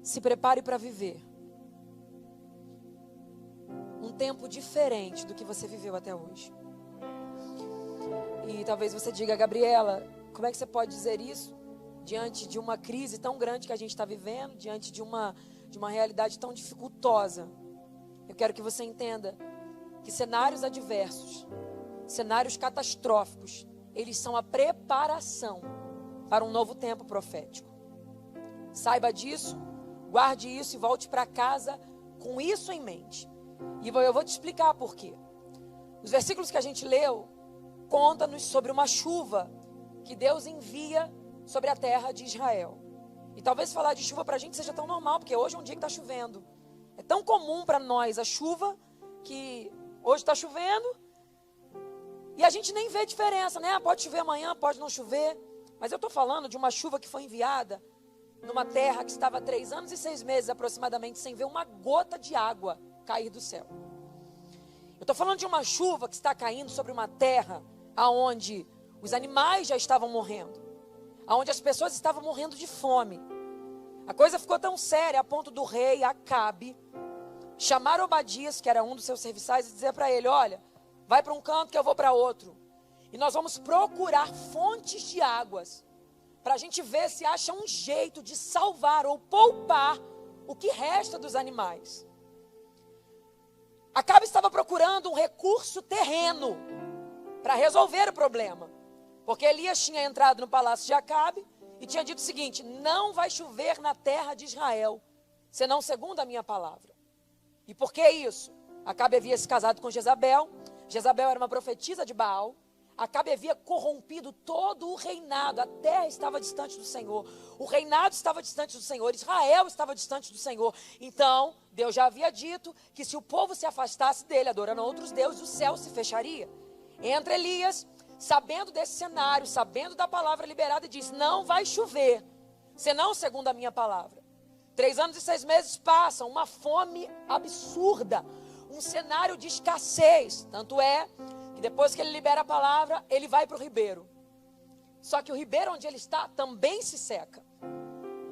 se prepare para viver um tempo diferente do que você viveu até hoje. E talvez você diga: Gabriela, como é que você pode dizer isso diante de uma crise tão grande que a gente está vivendo, diante de uma realidade tão dificultosa? Eu quero que você entenda que cenários adversos, cenários catastróficos, eles são a preparação para um novo tempo profético. Saiba disso, guarde isso e volte para casa com isso em mente. E eu vou te explicar por quê. Os versículos que a gente leu contam-nos sobre uma chuva que Deus envia sobre a terra de Israel. E talvez falar de chuva para a gente seja tão normal, porque hoje é um dia que está chovendo. É tão comum para nós a chuva, que hoje está chovendo e a gente nem vê diferença, né? Pode chover amanhã, pode não chover. Mas eu estou falando de uma chuva que foi enviada numa terra que estava há 3 anos e 6 meses aproximadamente sem ver uma gota de água cair do céu. Eu estou falando de uma chuva que está caindo sobre uma terra onde os animais já estavam morrendo, onde as pessoas estavam morrendo de fome. A coisa ficou tão séria a ponto do rei Acabe chamar Obadias, que era um dos seus serviçais, e dizer para ele: olha, vai para um canto que eu vou para outro. E nós vamos procurar fontes de águas para a gente ver se acha um jeito de salvar ou poupar o que resta dos animais. Acabe estava procurando um recurso terreno para resolver o problema. Porque Elias tinha entrado no palácio de Acabe e tinha dito o seguinte: não vai chover na terra de Israel, senão segundo a minha palavra. E por que isso? Acabe havia se casado com Jezabel. Jezabel era uma profetisa de Baal. Acabe havia corrompido todo o reinado. A terra estava distante do Senhor. O reinado estava distante do Senhor. Israel estava distante do Senhor. Então, Deus já havia dito que se o povo se afastasse dele, adorando outros deuses, o céu se fecharia. Entra Elias, sabendo desse cenário, sabendo da palavra liberada, e diz: não vai chover, senão segundo a minha palavra. 3 anos e 6 meses passam, uma fome absurda, um cenário de escassez. Tanto é que depois que ele libera a palavra, ele vai para o ribeiro. Só que o ribeiro onde ele está também se seca.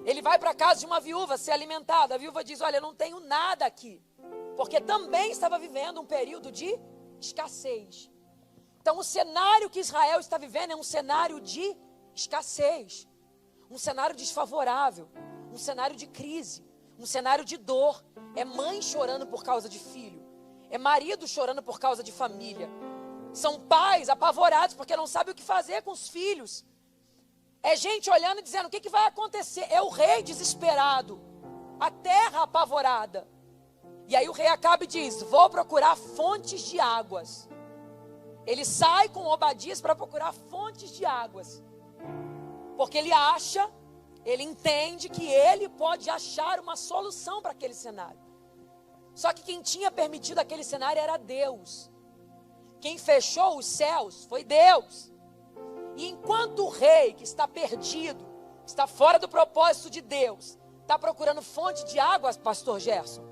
Ele vai para a casa de uma viúva ser alimentada. A viúva diz: olha, eu não tenho nada aqui. Porque também estava vivendo um período de escassez. Então o cenário que Israel está vivendo é um cenário de escassez. Um cenário desfavorável. Um cenário de crise. Um cenário de dor. É mãe chorando por causa de filho. É marido chorando por causa de família. São pais apavorados porque não sabem o que fazer com os filhos. É gente olhando e dizendo: o que vai acontecer? É o rei desesperado. A terra apavorada. E aí o rei Acabe diz: vou procurar fontes de águas. Ele sai com Obadias para procurar fontes de águas. Porque ele acha, ele entende que ele pode achar uma solução para aquele cenário. Só que quem tinha permitido aquele cenário era Deus. Quem fechou os céus foi Deus. E enquanto o rei, que está perdido, está fora do propósito de Deus, está procurando fonte de águas, pastor Gerson,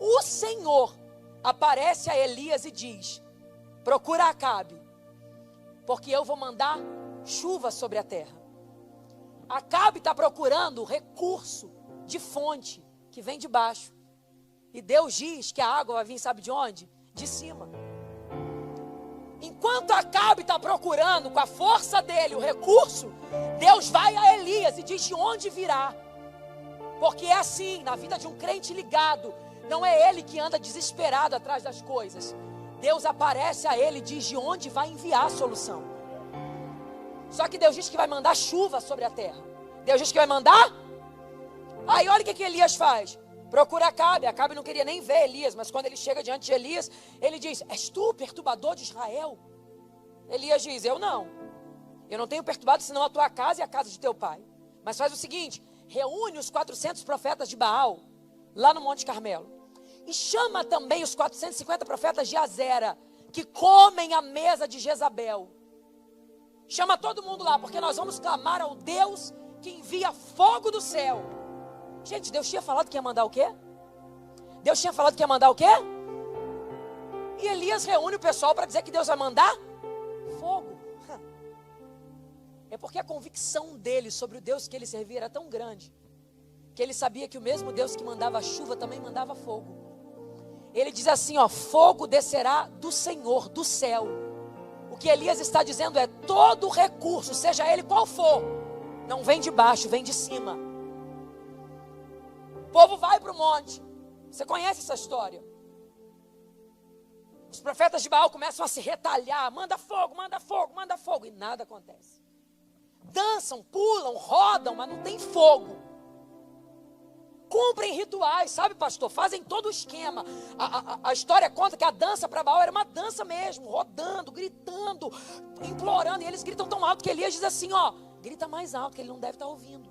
o Senhor aparece a Elias e diz: procura Acabe, porque eu vou mandar chuva sobre a terra. Acabe está procurando recurso de fonte que vem de baixo. E Deus diz que a água vai vir, sabe de onde? De cima. Enquanto Acabe está procurando com a força dele o recurso, Deus vai a Elias e diz de onde virá. Porque é assim, na vida de um crente ligado, não é ele que anda desesperado atrás das coisas. Deus aparece a ele e diz de onde vai enviar a solução. Só que Deus diz que vai mandar chuva sobre a terra. Deus diz que vai mandar. Aí olha o que Elias faz. Procura Acabe. Acabe não queria nem ver Elias, mas quando ele chega diante de Elias, ele diz: és tu o perturbador de Israel? Elias diz: eu não tenho perturbado senão a tua casa e a casa de teu pai. Mas faz o seguinte: reúne os 400 profetas de Baal lá no Monte Carmelo. E chama também os 450 profetas de Azera, que comem à mesa de Jezabel. Chama todo mundo lá, porque nós vamos clamar ao Deus que envia fogo do céu. Gente, Deus tinha falado que ia mandar o quê? Deus tinha falado que ia mandar o quê? E Elias reúne o pessoal para dizer que Deus vai mandar fogo. É porque a convicção dele sobre o Deus que ele servia era tão grande, que ele sabia que o mesmo Deus que mandava chuva também mandava fogo. Ele diz assim, ó, fogo descerá do Senhor, do céu. O que Elias está dizendo é, todo recurso, seja ele qual for, não vem de baixo, vem de cima. O povo vai para o monte. Você conhece essa história? Os profetas de Baal começam a se retalhar, manda fogo, manda fogo, manda fogo, e nada acontece. Dançam, pulam, rodam, mas não tem fogo. Cumprem rituais, sabe, pastor? Fazem todo o esquema. A história conta que a dança para Baal era uma dança mesmo, rodando, gritando, implorando. E eles gritam tão alto que Elias diz assim, ó, grita mais alto, que ele não deve estar ouvindo.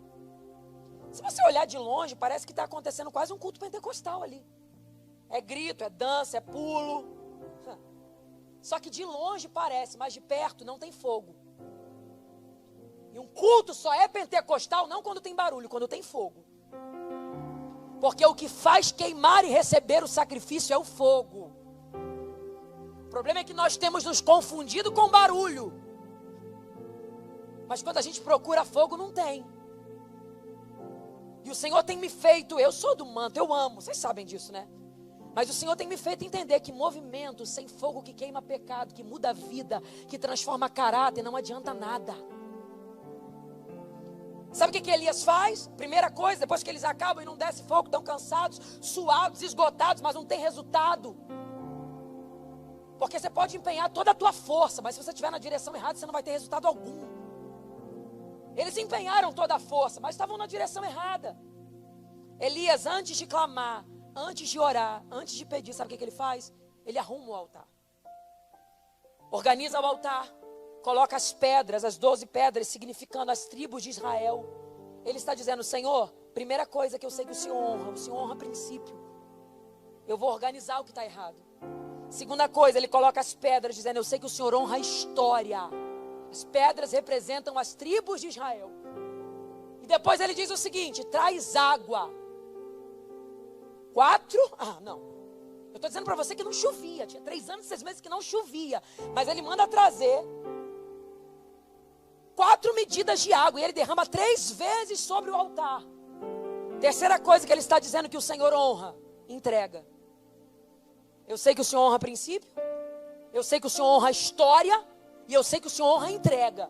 Se você olhar de longe, parece que está acontecendo quase um culto pentecostal ali. É grito, é dança, é pulo. Só que de longe parece, mas de perto não tem fogo. E um culto só é pentecostal não quando tem barulho, quando tem fogo. Porque o que faz queimar e receber o sacrifício é o fogo. O problema é que nós temos nos confundido com barulho. Mas quando a gente procura fogo, não tem. E o Senhor tem me feito, eu sou do manto, eu amo, vocês sabem disso, né? Mas o Senhor tem me feito entender que movimento sem fogo que queima pecado, que muda a vida, que transforma caráter, não adianta nada. Sabe o que Elias faz? Primeira coisa, depois que eles acabam e não desce fogo, estão cansados, suados, esgotados, mas não tem resultado. Porque você pode empenhar toda a tua força, mas se você estiver na direção errada, você não vai ter resultado algum. Eles empenharam toda a força, mas estavam na direção errada. Elias, antes de clamar, antes de orar, antes de pedir, sabe o que ele faz? Ele arruma o altar. Organiza o altar. Coloca as pedras, as 12 pedras, significando as tribos de Israel. Ele está dizendo, Senhor, primeira coisa que eu sei que o Senhor honra princípio. Eu vou organizar o que está errado. Segunda coisa, ele coloca as pedras, dizendo, eu sei que o Senhor honra a história. As pedras representam as tribos de Israel. E depois ele diz o seguinte, traz água. 4? Não. Eu estou dizendo para você que não chovia. Tinha 3 anos e 6 meses que não chovia. Mas ele manda trazer 4 medidas de água. E ele derrama 3 vezes sobre o altar. Terceira coisa que ele está dizendo que o Senhor honra. Entrega. Eu sei que o Senhor honra princípio. Eu sei que o Senhor honra história. E eu sei que o Senhor honra entrega.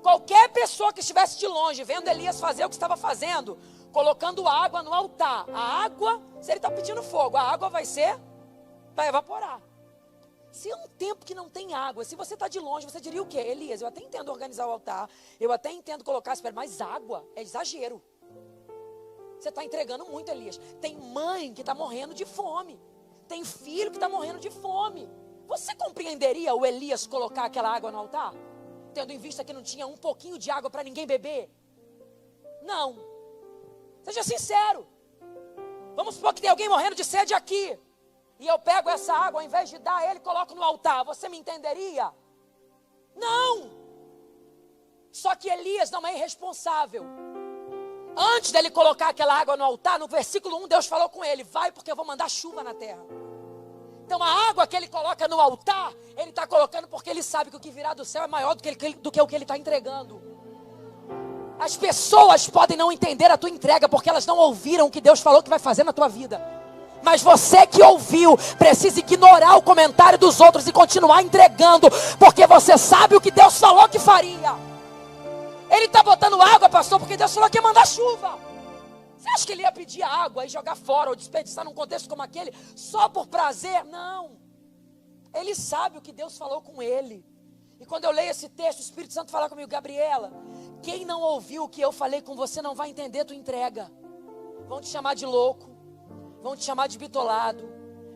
Qualquer pessoa que estivesse de longe, vendo Elias fazer o que estava fazendo, colocando água no altar. A água, se ele está pedindo fogo, a água vai evaporar. Se é um tempo que não tem água, se você está de longe, você diria o quê? Elias, eu até entendo organizar o altar, eu até entendo colocar as pedras, mas água é exagero. Você está entregando muito, Elias. Tem mãe que está morrendo de fome. Tem filho que está morrendo de fome. Você compreenderia o Elias colocar aquela água no altar? Tendo em vista que não tinha um pouquinho de água para ninguém beber? Não. Seja sincero. Vamos supor que tem alguém morrendo de sede aqui. E eu pego essa água, ao invés de dar a ele, coloco no altar. Você me entenderia? Não. Só que Elias não é irresponsável. Antes dele colocar aquela água no altar, no versículo 1, Deus falou com ele, vai porque eu vou mandar chuva na terra. Então a água que ele coloca no altar, ele está colocando porque ele sabe que o que virá do céu é maior do que o que ele está entregando. As pessoas podem não entender a tua entrega porque elas não ouviram o que Deus falou que vai fazer na tua vida. Mas você que ouviu, precisa ignorar o comentário dos outros e continuar entregando, porque você sabe o que Deus falou que faria. Ele está botando água, pastor, porque Deus falou que ia mandar chuva. Você acha que ele ia pedir água e jogar fora ou desperdiçar num contexto como aquele só por prazer? Não. Ele sabe o que Deus falou com ele. E quando eu leio esse texto, o Espírito Santo fala comigo, Gabriela, quem não ouviu o que eu falei com você não vai entender tua entrega. Vão te chamar de louco, vão te chamar de bitolado,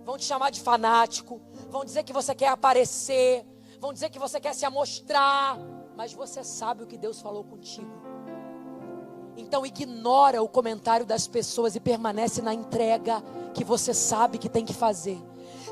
vão te chamar de fanático, vão dizer que você quer aparecer, vão dizer que você quer se amostrar, mas você sabe o que Deus falou contigo. Então ignora o comentário das pessoas e permanece na entrega que você sabe que tem que fazer.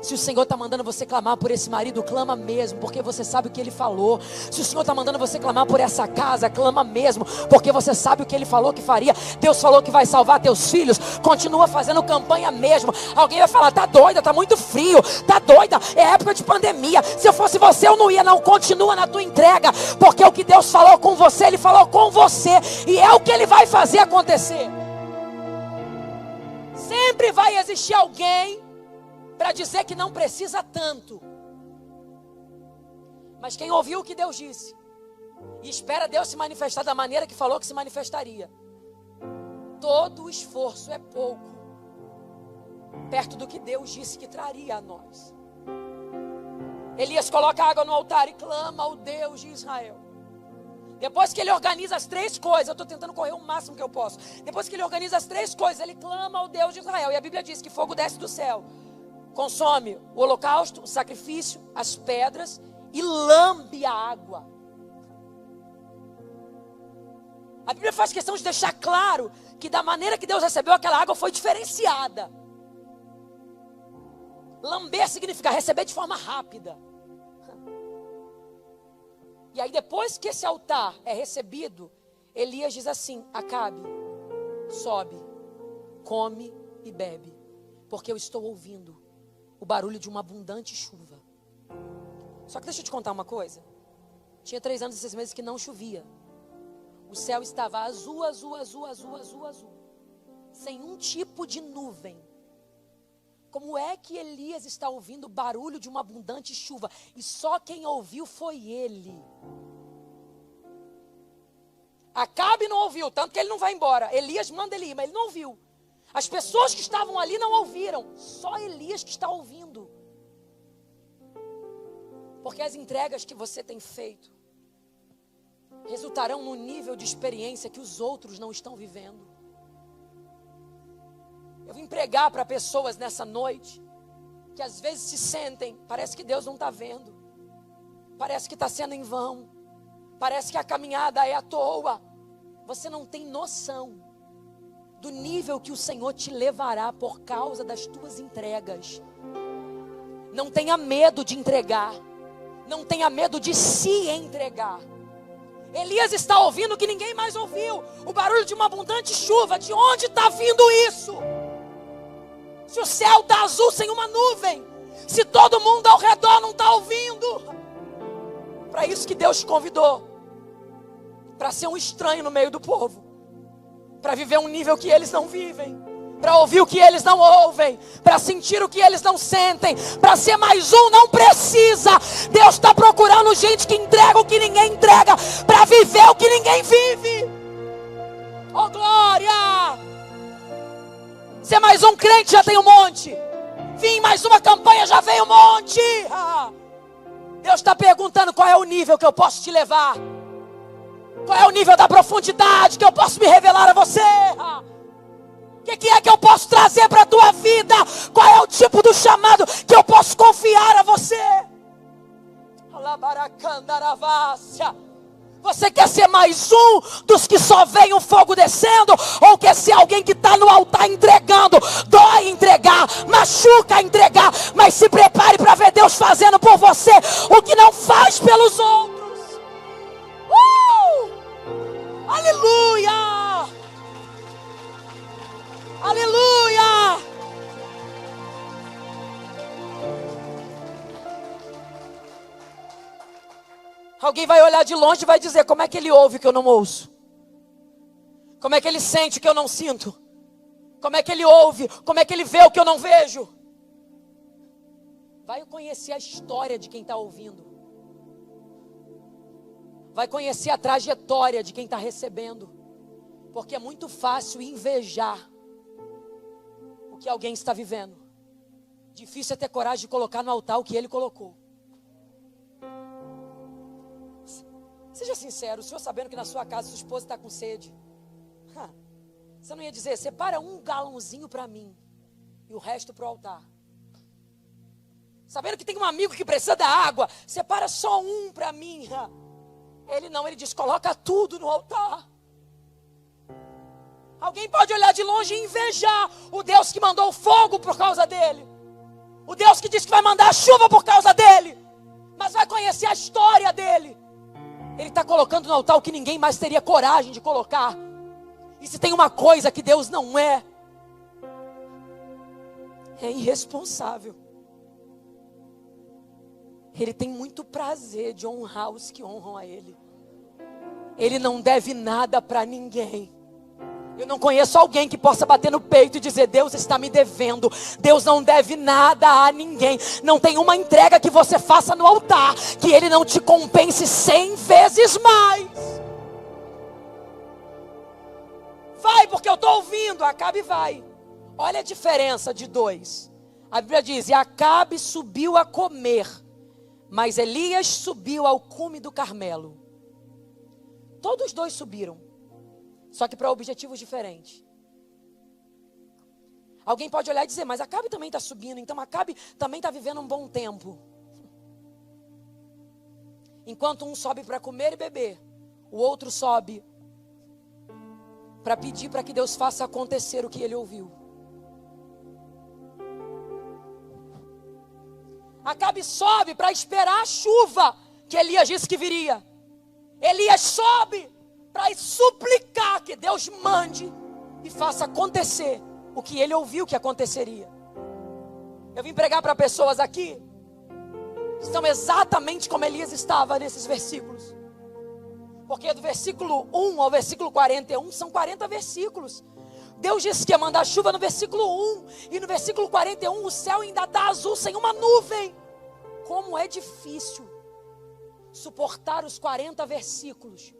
Se o Senhor está mandando você clamar por esse marido, clama mesmo, porque você sabe o que Ele falou. Se o Senhor está mandando você clamar por essa casa, clama mesmo, porque você sabe o que Ele falou que faria. Deus falou que vai salvar teus filhos, continua fazendo campanha mesmo. Alguém vai falar, tá doida, tá muito frio, tá doida, é época de pandemia. Se eu fosse você eu não ia não, continua na tua entrega, porque o que Deus falou com você, Ele falou com você, e é o que Ele vai fazer acontecer. Sempre vai existir alguém para dizer que não precisa tanto. Mas quem ouviu o que Deus disse e espera Deus se manifestar da maneira que falou que se manifestaria, todo o esforço é pouco perto do que Deus disse que traria a nós. Elias coloca água no altar e clama ao Deus de Israel. Depois que ele organiza as 3 coisas, eu estou tentando correr o máximo que eu posso. Depois que ele organiza as 3 coisas, ele clama ao Deus de Israel. E a Bíblia diz que fogo desce do céu, consome o holocausto, o sacrifício, as pedras e lambe a água. A Bíblia faz questão de deixar claro que da maneira que Deus recebeu aquela água foi diferenciada. Lamber significa receber de forma rápida. E aí depois que esse altar é recebido, Elias diz assim: Acabe, sobe, come e bebe, porque eu estou ouvindo o barulho de uma abundante chuva. Só que deixa eu te contar uma coisa. Tinha 3 anos e 6 meses que não chovia. O céu estava azul, azul, azul, azul, azul, azul, sem um tipo de nuvem. Como é que Elias está ouvindo o barulho de uma abundante chuva? E só quem ouviu foi ele. Acabe não ouviu, tanto que ele não vai embora. Elias manda ele ir, mas ele não ouviu. As pessoas que estavam ali não ouviram. Só Elias que está ouvindo. Porque as entregas que você tem feito resultarão no nível de experiência que os outros não estão vivendo. Eu vim pregar para pessoas nessa noite que às vezes se sentem, parece que Deus não está vendo, parece que está sendo em vão, parece que a caminhada é à toa. Você não tem noção do nível que o Senhor te levará por causa das tuas entregas. Não tenha medo de entregar, não tenha medo de se entregar. Elias está ouvindo o que ninguém mais ouviu, o barulho de uma abundante chuva. De onde está vindo isso? Se o céu está azul sem uma nuvem, se todo mundo ao redor não está ouvindo. Para isso que Deus te convidou, para ser um estranho no meio do povo, para viver um nível que eles não vivem, para ouvir o que eles não ouvem, para sentir o que eles não sentem, para ser mais um. Não precisa. Deus está procurando gente que entrega o que ninguém entrega, para viver o que ninguém vive. Oh glória! Ser mais um crente já tem um monte. Vim mais uma campanha, já veio um monte. Deus está perguntando qual é o nível que eu posso te levar. Qual é o nível da profundidade que eu posso me revelar a você. O que é que eu posso trazer para a tua vida? Qual é o tipo do chamado que eu posso confiar a você? Você quer ser mais um dos que só vem o fogo descendo? Ou quer ser alguém que está no altar entregando? Dói entregar, machuca entregar, mas se prepare para ver Deus fazendo por você o que não faz pelos outros. Aleluia! Aleluia! Alguém vai olhar de longe e vai dizer: como é que ele ouve o que eu não ouço? Como é que ele sente o que eu não sinto? Como é que ele ouve? Como é que ele vê o que eu não vejo? Vai conhecer a história de quem está ouvindo. Vai conhecer a trajetória de quem está recebendo. Porque é muito fácil invejar o que alguém está vivendo. Difícil é ter coragem de colocar no altar o que ele colocou. Seja sincero, o senhor sabendo que na sua casa sua esposa está com sede, você não ia dizer: separa um galãozinho para mim e o resto para o altar. Sabendo que tem um amigo que precisa da água, separa só um para mim. Ele não, ele diz: coloca tudo no altar. Alguém pode olhar de longe e invejar o Deus que mandou o fogo por causa dele. O Deus que diz que vai mandar chuva por causa dele, mas vai conhecer a história dele. Ele está colocando no altar o que ninguém mais teria coragem de colocar. E se tem uma coisa que Deus não é irresponsável. Ele tem muito prazer de honrar os que honram a Ele. Ele não deve nada para ninguém. Eu não conheço alguém que possa bater no peito e dizer: Deus está me devendo. Deus não deve nada a ninguém. Não tem uma entrega que você faça no altar que Ele não te compense 100 vezes mais. Vai, porque eu estou ouvindo. Acabe vai. Olha a diferença de dois. A Bíblia diz: e Acabe subiu a comer, mas Elias subiu ao cume do Carmelo. Todos os dois subiram, só que para objetivos diferentes. Alguém pode olhar e dizer: mas Acabe também está subindo, então Acabe também está vivendo um bom tempo. Enquanto um sobe para comer e beber, o outro sobe para pedir para que Deus faça acontecer o que ele ouviu. Acabe sobe para esperar a chuva que Elias disse que viria. Elias sobe para suplicar que Deus mande e faça acontecer o que ele ouviu que aconteceria. Eu vim pregar para pessoas aqui que estão exatamente como Elias estava nesses versículos. Porque do versículo 1 ao versículo 41 são 40 versículos. Deus disse que ia mandar chuva no versículo 1. E no versículo 41 o céu ainda está azul, sem uma nuvem. Como é difícil suportar os 40 versículos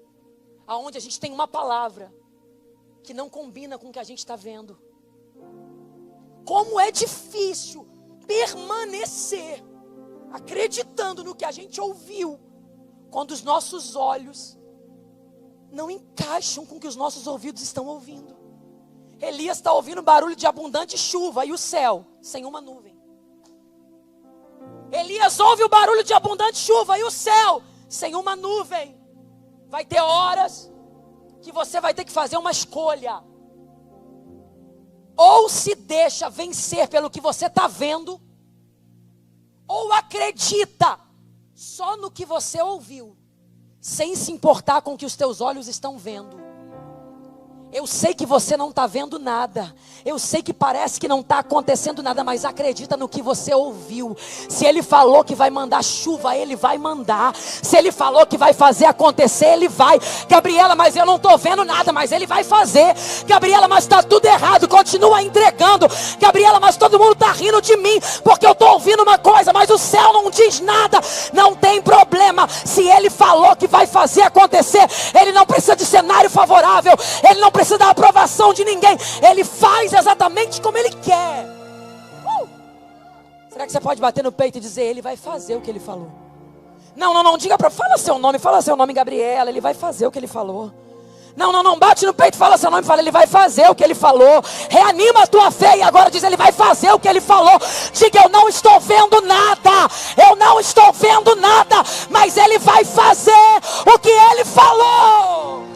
aonde a gente tem uma palavra que não combina com o que a gente está vendo. Como é difícil permanecer acreditando no que a gente ouviu quando os nossos olhos não encaixam com o que os nossos ouvidos estão ouvindo. Elias está ouvindo barulho de abundante chuva e o céu sem uma nuvem. Elias ouve o barulho de abundante chuva e o céu sem uma nuvem. Vai ter horas que você vai ter que fazer uma escolha. Ou se deixa vencer pelo que você está vendo, ou acredita só no que você ouviu, sem se importar com o que os teus olhos estão vendo. Eu sei que você não está vendo nada. Eu sei que parece que não está acontecendo nada, mas acredita no que você ouviu. Se Ele falou que vai mandar chuva, Ele vai mandar. Se Ele falou que vai fazer acontecer, Ele vai. Gabriela, mas eu não estou vendo nada, mas Ele vai fazer. Gabriela, mas está tudo errado, continua entregando. Gabriela, mas todo mundo está rindo de mim, porque eu estou ouvindo uma coisa, mas o céu não diz nada. Não tem problema. Se Ele falou que vai fazer acontecer, Ele não precisa de cenário favorável. Ele não precisa da aprovação de ninguém. Ele faz exatamente como Ele quer. Será que você pode bater no peito e dizer: Ele vai fazer o que Ele falou? Não, diga para... fala seu nome, Gabriela. Ele vai fazer o que Ele falou. Não, bate no peito, fala seu nome, fala: Ele vai fazer o que Ele falou. Reanima a tua fé e agora diz: Ele vai fazer o que Ele falou. Diga: eu não estou vendo nada. Eu não estou vendo nada, mas Ele vai fazer o que Ele falou.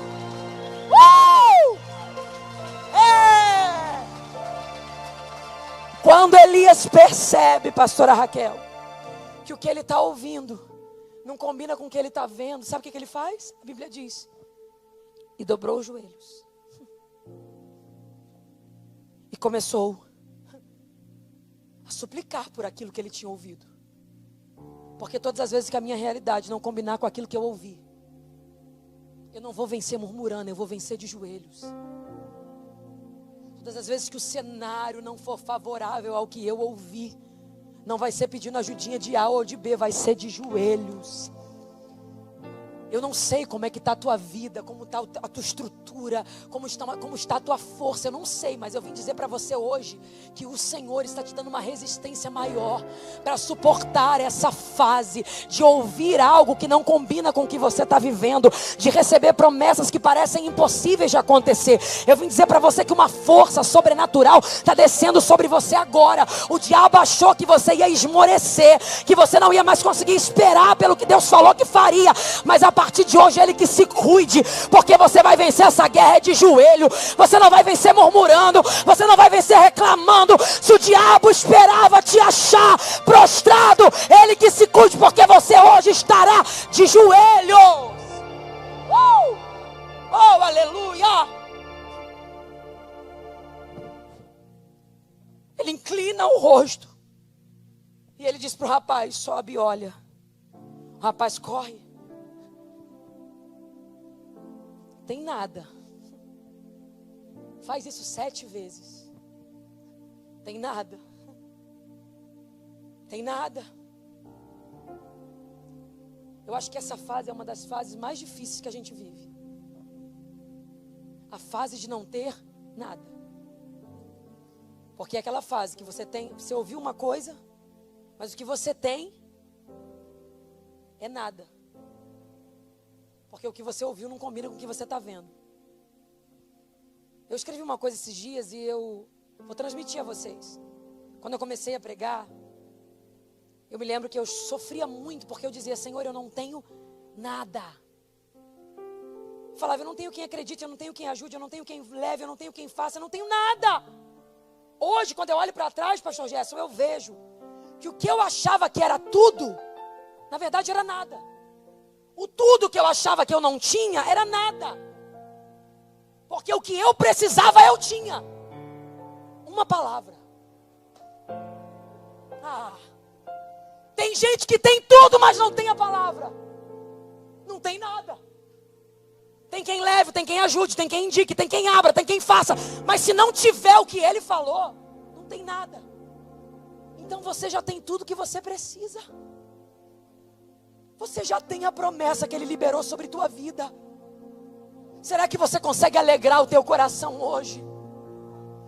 Quando Elias percebe, pastora Raquel, que o que ele está ouvindo não combina com o que ele está vendo, sabe o que ele faz? A Bíblia diz: e dobrou os joelhos e começou a suplicar por aquilo que ele tinha ouvido. Porque todas as vezes que a minha realidade não combinar com aquilo que eu ouvi, eu não vou vencer murmurando, eu vou vencer de joelhos. Todas as vezes que o cenário não for favorável ao que eu ouvi, não vai ser pedindo ajudinha de A ou de B, vai ser de joelhos. Eu não sei como é que está a tua vida, como está a tua estrutura, como está a tua força, eu não sei, mas eu vim dizer para você hoje que o Senhor está te dando uma resistência maior para suportar essa fase de ouvir algo que não combina com o que você está vivendo, de receber promessas que parecem impossíveis de acontecer. Eu vim dizer para você que uma força sobrenatural está descendo sobre você agora. O diabo achou que você ia esmorecer, que você não ia mais conseguir esperar pelo que Deus falou que faria, mas a partir de hoje ele que se cuide, porque você vai vencer essa guerra de joelho. Você não vai vencer murmurando, você não vai vencer reclamando. Se o diabo esperava te achar prostrado, ele que se cuide, porque você hoje estará de joelhos. Oh, aleluia! Ele inclina o rosto e ele diz para o rapaz: sobe e olha. O rapaz corre. Tem nada. Faz isso 7 vezes. Tem nada. Tem nada. Eu acho que essa fase é uma das fases mais difíceis que a gente vive. A fase de não ter nada. Porque é aquela fase que você ouviu uma coisa, mas o que você tem é nada. Porque o que você ouviu não combina com o que você está vendo. Eu escrevi uma coisa esses dias e eu vou transmitir a vocês. Quando eu comecei a pregar, eu me lembro que eu sofria muito, porque eu dizia: Senhor, eu não tenho nada. Eu falava: eu não tenho quem acredite, eu não tenho quem ajude, eu não tenho quem leve, eu não tenho quem faça, eu não tenho nada. Hoje, quando eu olho para trás, pastor Gerson, eu vejo que o que eu achava que era tudo, na verdade era nada. O tudo que eu achava que eu não tinha, era nada. Porque o que eu precisava, eu tinha. Uma palavra. Tem gente que tem tudo, mas não tem a palavra. Não tem nada. Tem quem leve, tem quem ajude, tem quem indique, tem quem abra, tem quem faça. Mas se não tiver o que ele falou, não tem nada. Então você já tem tudo que você precisa. Você já tem a promessa que ele liberou sobre tua vida. Será que você consegue alegrar o teu coração hoje?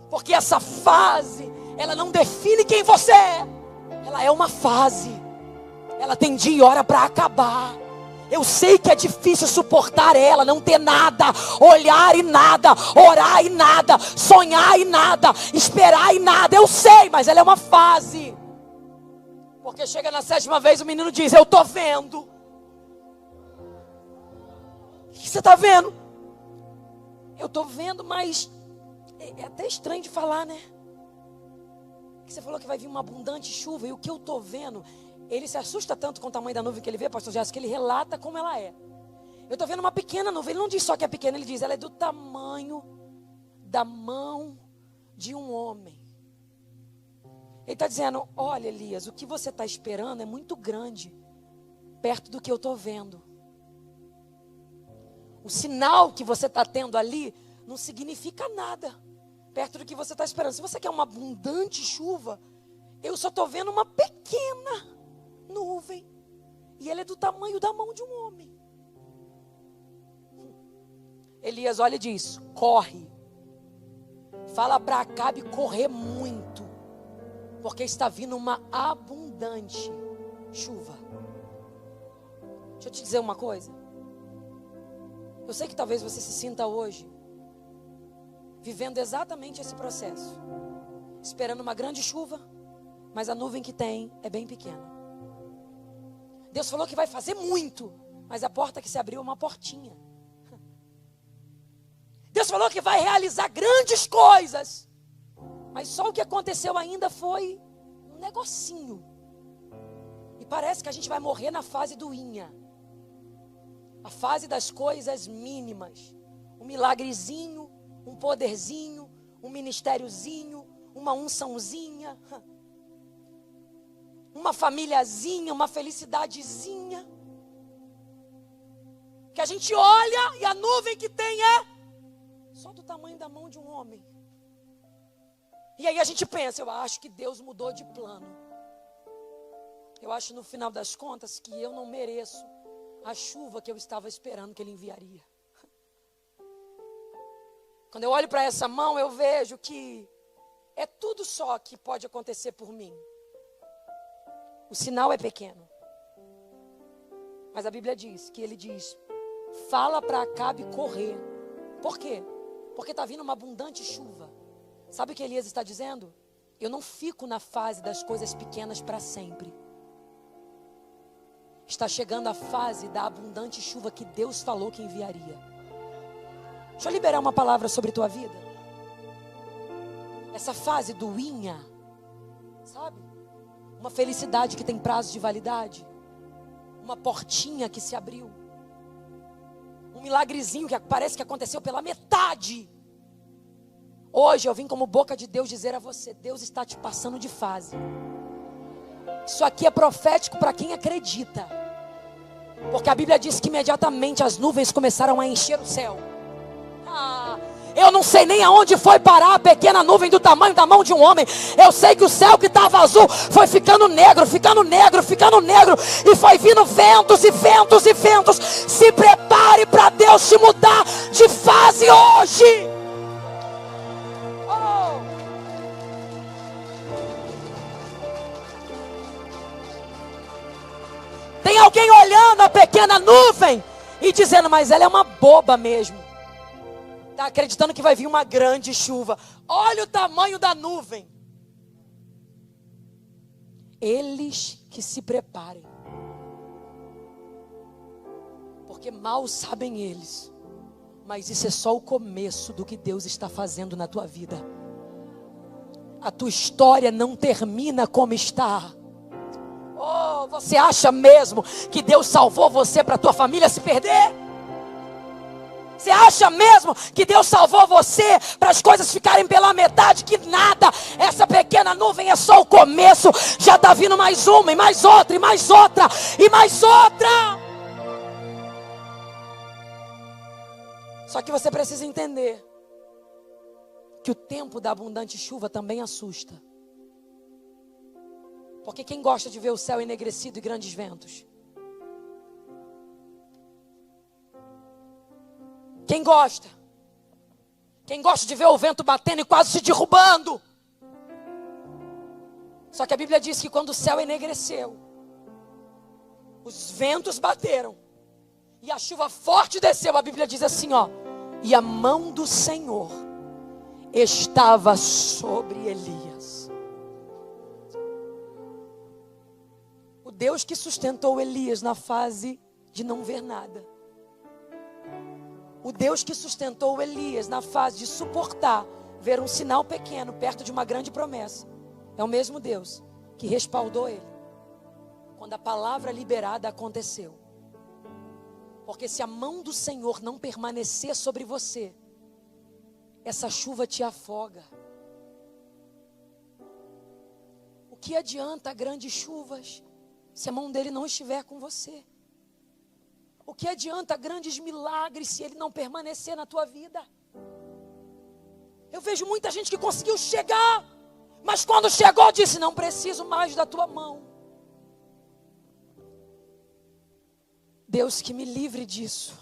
Porque essa fase, ela não define quem você é. Ela é uma fase. Ela tem dia e hora para acabar. Eu sei que é difícil suportar ela, não ter nada, olhar e nada, orar e nada, sonhar e nada, esperar e nada. Eu sei, mas ela é uma fase. Porque chega na 7ª vez, o menino diz: eu estou vendo. O que você está vendo? Eu estou vendo, mas é até estranho de falar, né? Que você falou que vai vir uma abundante chuva, e o que eu estou vendo, ele se assusta tanto com o tamanho da nuvem que ele vê, pastor Jéssica, que ele relata como ela é. Eu estou vendo uma pequena nuvem. Ele não diz só que é pequena, ele diz: ela é do tamanho da mão de um homem. Ele está dizendo: olha, Elias, o que você está esperando é muito grande, perto do que eu estou vendo. O sinal que você está tendo ali não significa nada perto do que você está esperando. Se você quer uma abundante chuva, eu só estou vendo uma pequena nuvem, e ela é do tamanho da mão de um homem. Elias olha e diz: corre, fala para Acabe correr muito, porque está vindo uma abundante chuva. Deixa eu te dizer uma coisa. Eu sei que talvez você se sinta hoje vivendo exatamente esse processo, esperando uma grande chuva, mas a nuvem que tem é bem pequena. Deus falou que vai fazer muito, mas a porta que se abriu é uma portinha. Deus falou que vai realizar grandes coisas, mas só o que aconteceu ainda foi um negocinho. E parece que a gente vai morrer na fase do inha, a fase das coisas mínimas. Um milagrezinho, um poderzinho, um ministériozinho, uma unçãozinha, uma famíliazinha, uma felicidadezinha, que a gente olha e a nuvem que tem é só do tamanho da mão de um homem. E aí a gente pensa: eu acho que Deus mudou de plano. Eu acho, no final das contas, que eu não mereço a chuva que eu estava esperando que Ele enviaria. Quando eu olho para essa mão, eu vejo que é tudo só que pode acontecer por mim. O sinal é pequeno, mas a Bíblia diz que ele diz: fala para Acabe correr. Por quê? Porque está vindo uma abundante chuva. Sabe o que Elias está dizendo? Eu não fico na fase das coisas pequenas para sempre. está chegando a fase da abundante chuva que Deus falou que enviaria. Deixa eu liberar uma palavra sobre tua vida. Essa fase do inha, sabe? Uma felicidade que tem prazo de validade. Uma portinha que se abriu. Um milagrezinho que parece que aconteceu pela metade. Hoje eu vim como boca de Deus dizer a você: Deus está te passando de fase. Isso aqui é profético para quem acredita. Porque a Bíblia diz que imediatamente as nuvens começaram a encher o céu. Eu não sei nem aonde foi parar a pequena nuvem do tamanho da mão de um homem. Eu sei que o céu que estava azul foi ficando negro, ficando negro, ficando negro. E foi vindo ventos e ventos e ventos. Se prepare para Deus te mudar de fase hoje. Tem alguém olhando a pequena nuvem e dizendo: mas ela é uma boba mesmo. Está acreditando que vai vir uma grande chuva. Olha o tamanho da nuvem. Eles que se preparem. Porque mal sabem eles. Mas isso é só o começo do que Deus está fazendo na tua vida. A tua história não termina como está. Oh, você acha mesmo que Deus salvou você para a tua família se perder? Você acha mesmo que Deus salvou você para as coisas ficarem pela metade? Que nada, essa pequena nuvem é só o começo. Já está vindo mais uma, e mais outra, e mais outra, e mais outra. Só que você precisa entender que o tempo da abundante chuva também assusta. Porque quem gosta de ver o céu enegrecido e grandes ventos? Quem gosta? Quem gosta de ver o vento batendo e quase se derrubando? Só que a Bíblia diz que quando o céu enegreceu, os ventos bateram e a chuva forte desceu. A Bíblia diz assim, ó: e a mão do Senhor estava sobre Elias. O Deus que sustentou Elias na fase de não ver nada. O Deus que sustentou Elias na fase de suportar ver um sinal pequeno perto de uma grande promessa, é o mesmo Deus que respaldou ele quando a palavra liberada aconteceu. Porque se a mão do Senhor não permanecer sobre você, essa chuva te afoga. O que adianta grandes chuvas se a mão dele não estiver com você? O que adianta grandes milagres se ele não permanecer na tua vida? Eu vejo muita gente que conseguiu chegar, mas quando chegou disse: não preciso mais da tua mão. Deus que me livre disso.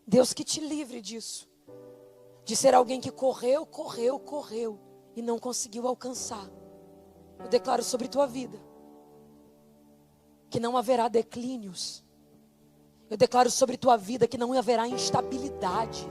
Deus que te livre disso. De ser alguém que correu e não conseguiu alcançar. Eu declaro sobre tua vida que não haverá declínios. Eu declaro sobre tua vida que não haverá instabilidade.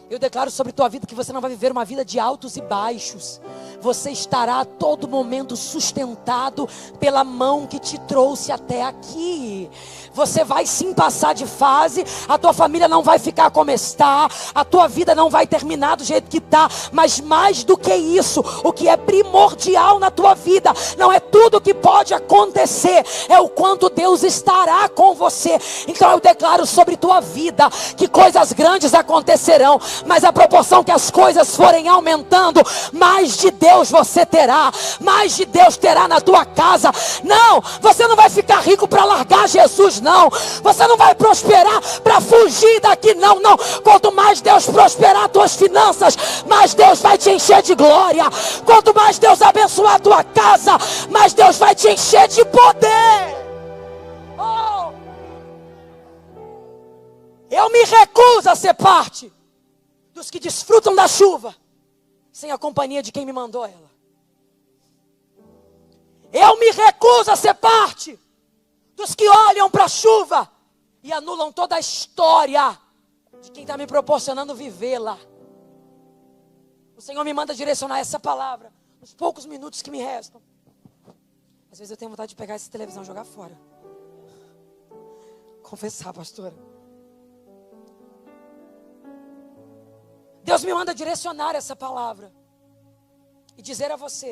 Eu declaro sobre tua vida que você não vai viver uma vida de altos e baixos. Você estará a todo momento sustentado pela mão que te trouxe até aqui. Você vai sim passar de fase. A tua família não vai ficar como está. A tua vida não vai terminar do jeito que está. Mas mais do que isso, o que é primordial na tua vida não é tudo que pode acontecer, é o quanto Deus estará com você. Então eu declaro sobre tua vida que coisas grandes acontecerão, mas à proporção que as coisas forem aumentando, mais de Deus você terá, mais de Deus terá na tua casa. Não, você não vai ficar rico para largar Jesus, não. Você não vai prosperar para fugir daqui, não. Quanto mais Deus prosperar tuas finanças, mais Deus vai te encher de glória. Quanto mais Deus abençoar a tua casa, mais Deus vai te encher de poder. Oh! Eu me recuso a ser parte dos que desfrutam da chuva sem a companhia de quem me mandou ela. Eu me recuso a ser parte dos que olham para a chuva e anulam toda a história de quem está me proporcionando vivê-la. O Senhor me manda direcionar essa palavra nos poucos minutos que me restam. Às vezes eu tenho vontade de pegar essa televisão e jogar fora. confessar, pastora. Deus me manda direcionar essa palavra e dizer a você: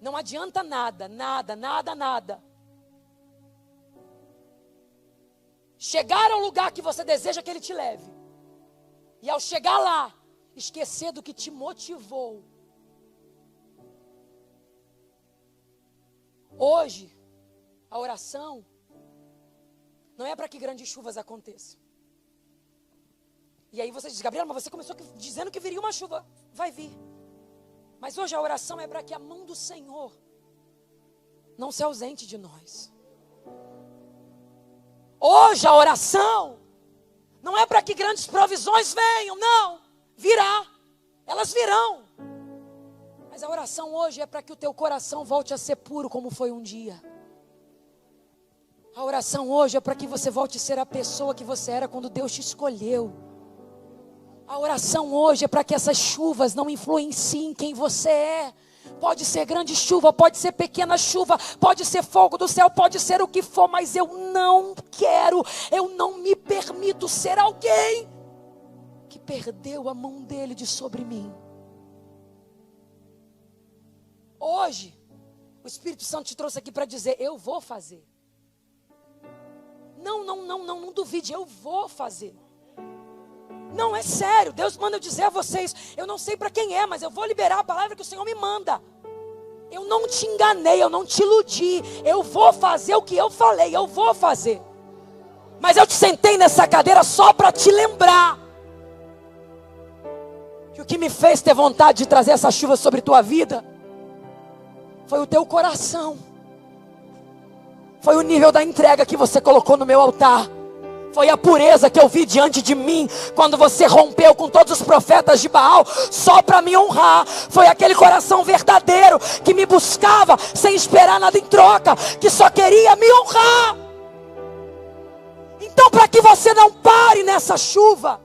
não adianta nada, nada. Chegar ao lugar que você deseja que Ele te leve. E ao chegar lá, esquecer do que te motivou. Hoje, a oração não é para que grandes chuvas aconteçam. E aí você diz: Gabriela, mas você começou dizendo que viria uma chuva. Vai vir. Mas hoje a oração é para que a mão do Senhor não se ausente de nós. Hoje a oração não é para que grandes provisões venham, não. Virá, elas virão. Mas a oração hoje é para que o teu coração volte a ser puro como foi um dia. A oração hoje é para que você volte a ser a pessoa que você era quando Deus te escolheu. A oração hoje é para que essas chuvas não influenciem quem você é. Pode ser grande chuva, pode ser pequena chuva, pode ser fogo do céu, pode ser o que for, mas eu não me permito ser alguém que perdeu a mão dele de sobre mim. Hoje, o Espírito Santo te trouxe aqui para dizer: eu vou fazer. Não duvide, eu vou fazer. Não, é sério, Deus manda eu dizer a vocês, eu não sei para quem é, mas eu vou liberar a palavra que o Senhor me manda. Eu não te enganei, eu não te iludi, eu vou fazer o que eu falei, eu vou fazer. Mas eu te sentei nessa cadeira só para te lembrar que o que me fez ter vontade de trazer essa chuva sobre tua vida foi o teu coração, foi o nível da entrega que você colocou no meu altar. Foi a pureza que eu vi diante de mim quando você rompeu com todos os profetas de Baal só para me honrar. Foi aquele coração verdadeiro que me buscava sem esperar nada em troca, que só queria me honrar. Então, para que você não pare nessa chuva,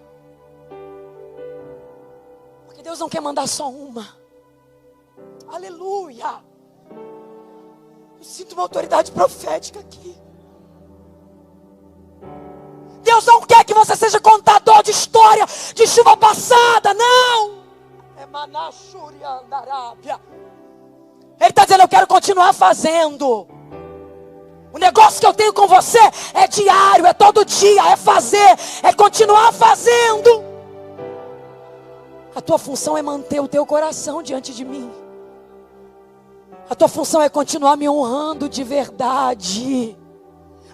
porque Deus não quer mandar só uma. Aleluia. Eu sinto uma autoridade profética aqui. Deus não quer que você seja contador de história de chuva passada, não. Ele está dizendo: eu quero continuar fazendo. O negócio que eu tenho com você é diário, é todo dia, é fazer, é continuar fazendo. A tua função é manter o teu coração diante de mim. A tua função é continuar me honrando de verdade.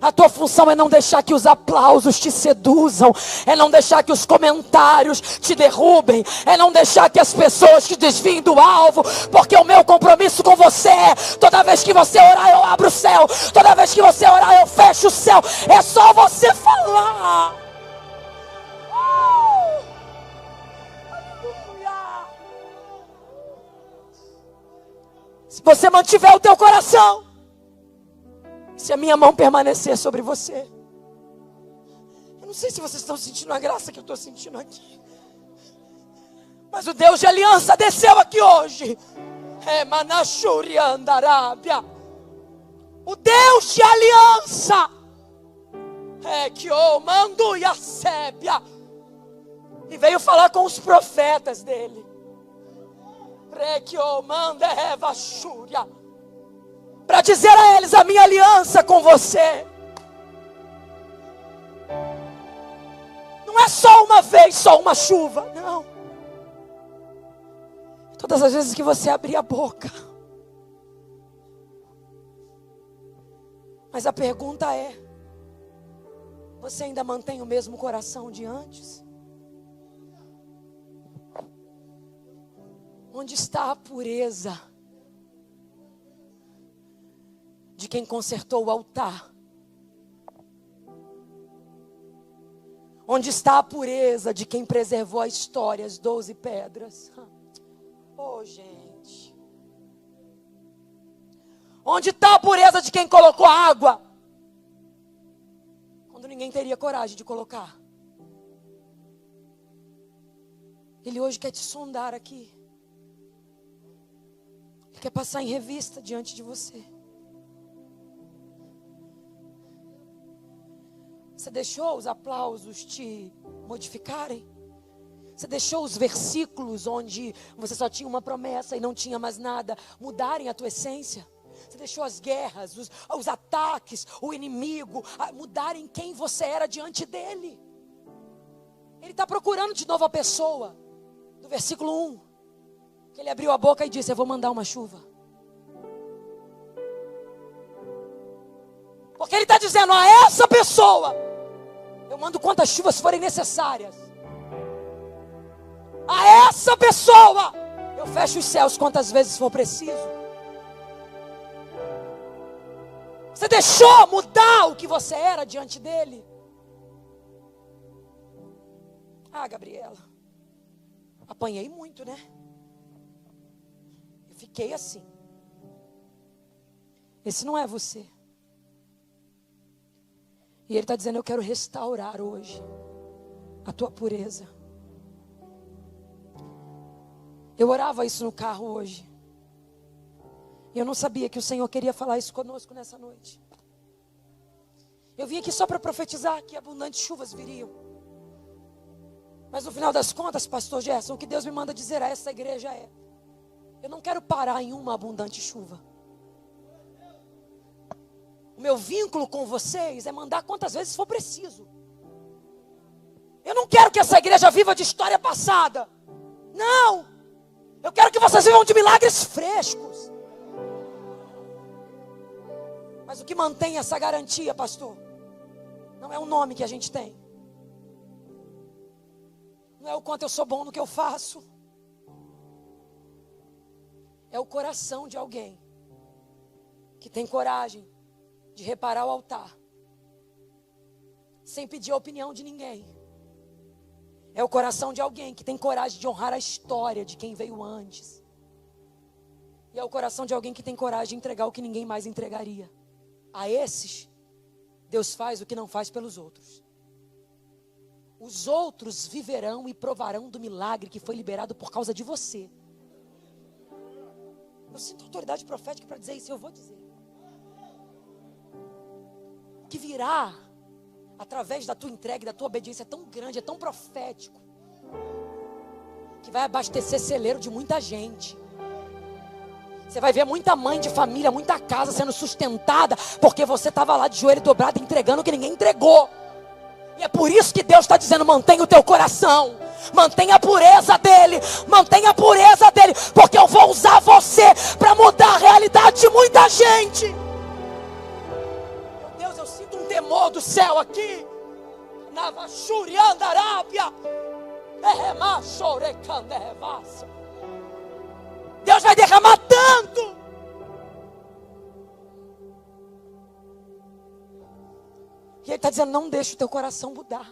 A tua função é não deixar que os aplausos te seduzam, é não deixar que os comentários te derrubem, é não deixar que as pessoas te desviem do alvo, porque o meu compromisso com você é: toda vez que você orar eu abro o céu, toda vez que você orar eu fecho o céu. É só você falar. Aleluia. Se você mantiver o teu coração, se a minha mão permanecer sobre você, eu não sei se vocês estão sentindo a graça que eu estou sentindo aqui, mas o Deus de aliança desceu aqui hoje. É Manachuri Andarábia. O Deus de aliança é que o Mandu e a Sébia, e veio falar com os profetas dele. Que o Manda Eva Shúria, para dizer a eles: a minha aliança com você não é só uma vez, só uma chuva, não. Todas as vezes que você abrir a boca. Mas a pergunta é: você ainda mantém o mesmo coração de antes? Onde está a pureza de quem consertou o altar? Onde está a pureza de quem preservou a história, as 12 pedras? Oh, gente. Onde está a pureza de quem colocou água quando ninguém teria coragem de colocar? Ele hoje quer te sondar aqui. Ele quer passar em revista diante de você. Você deixou os aplausos te modificarem? Você deixou os versículos onde você só tinha uma promessa e não tinha mais nada mudarem a tua essência? Você deixou as guerras, os ataques, o inimigo mudarem quem você era diante dele? Ele está procurando de novo a pessoa do versículo 1, que ele abriu a boca e disse: eu vou mandar uma chuva. Porque ele está dizendo a essa pessoa: eu mando quantas chuvas forem necessárias. A essa pessoa eu fecho os céus quantas vezes for preciso. Você deixou mudar o que você era diante dele? Ah, Gabriela, apanhei muito, né? Eu fiquei assim. Esse não é você. E ele está dizendo: eu quero restaurar hoje a tua pureza. Eu orava isso no carro hoje. E eu não sabia que o Senhor queria falar isso conosco nessa noite. Eu vim aqui só para profetizar que abundantes chuvas viriam. Mas no final das contas, pastor Gerson, o que Deus me manda dizer a essa igreja é: eu não quero parar em uma abundante chuva. O meu vínculo com vocês é mandar quantas vezes for preciso. Eu não quero que essa igreja viva de história passada. Não! Eu quero que vocês vivam de milagres frescos. Mas o que mantém essa garantia, pastor, não é o nome que a gente tem. Não é o quanto eu sou bom no que eu faço. É o coração de alguém que tem coragem de reparar o altar, sem pedir a opinião de ninguém. É o coração de alguém que tem coragem de honrar a história de quem veio antes. E é o coração de alguém que tem coragem de entregar o que ninguém mais entregaria. A esses, Deus faz o que não faz pelos outros. Os outros viverão e provarão do milagre que foi liberado por causa de você. Eu sinto autoridade profética para dizer isso, eu vou dizer. O que virá através da tua entrega e da tua obediência é tão grande, é tão profético, que vai abastecer celeiro de muita gente. Você vai ver muita mãe de família, muita casa sendo sustentada, porque você estava lá de joelho dobrado entregando o que ninguém entregou. E é por isso que Deus está dizendo: mantenha o teu coração, mantenha a pureza dele, mantenha a pureza dele, porque eu vou usar você para mudar a realidade de muita gente. Meu Deus, eu sinto um temor do céu aqui. Deus vai derramar tanto. E Ele está dizendo: não deixe o teu coração mudar.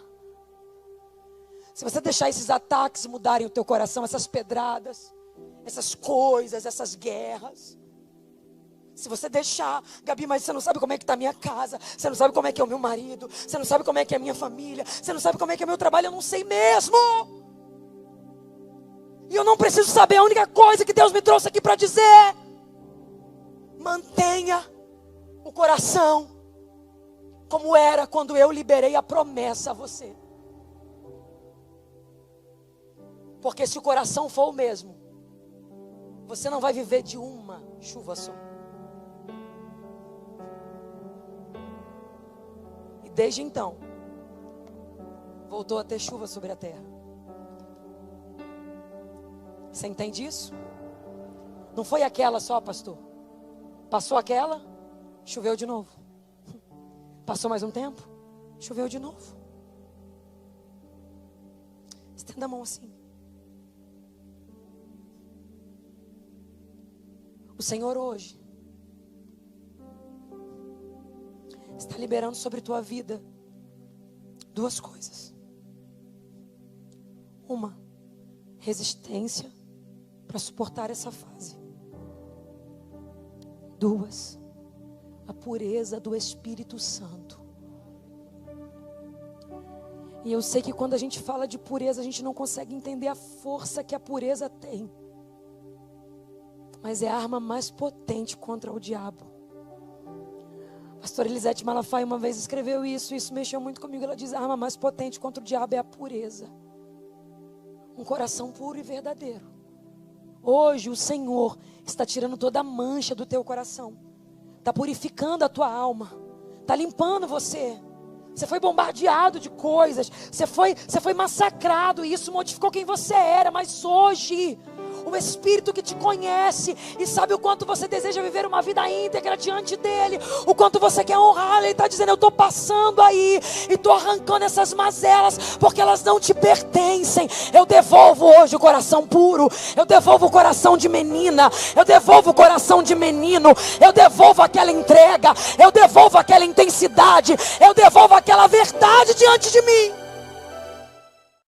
Se você deixar esses ataques mudarem o teu coração, essas pedradas, essas coisas, essas guerras. Se você deixar: Gabi, mas você não sabe como é que está a minha casa, você não sabe como é que é o meu marido, você não sabe como é que é a minha família, você não sabe como é que é o meu trabalho. Eu não sei mesmo. E eu não preciso saber. A única coisa que Deus me trouxe aqui para dizer: mantenha o coração como era quando eu liberei a promessa a você. Porque se o coração for o mesmo, você não vai viver de uma chuva só. E desde então, voltou a ter chuva sobre a terra. Você entende isso? Não foi aquela só, pastor. Passou aquela, choveu de novo. Passou mais um tempo, choveu de novo. Estenda a mão assim. O Senhor hoje está liberando sobre tua vida duas coisas. Uma, resistência para suportar essa fase. Duas, a pureza do Espírito Santo. E eu sei que quando a gente fala de pureza, a gente não consegue entender a força que a pureza tem. Mas é a arma mais potente contra o diabo. Pastora Elisete Malafaia uma vez escreveu isso, e isso mexeu muito comigo. Ela diz: a arma mais potente contra o diabo é a pureza. Um coração puro e verdadeiro. Hoje o Senhor está tirando toda a mancha do teu coração. Está purificando a tua alma. Está limpando você. Você foi bombardeado de coisas. Você foi massacrado. E isso modificou quem você era. Mas hoje, o Espírito que te conhece e sabe o quanto você deseja viver uma vida íntegra diante dEle, o quanto você quer honrar, Ele está dizendo: eu estou passando aí e estou arrancando essas mazelas, porque elas não te pertencem. Eu devolvo hoje o coração puro. Eu devolvo o coração de menina. Eu devolvo o coração de menino. Eu devolvo aquela entrega. Eu devolvo aquela intensidade. Eu devolvo aquela verdade diante de mim.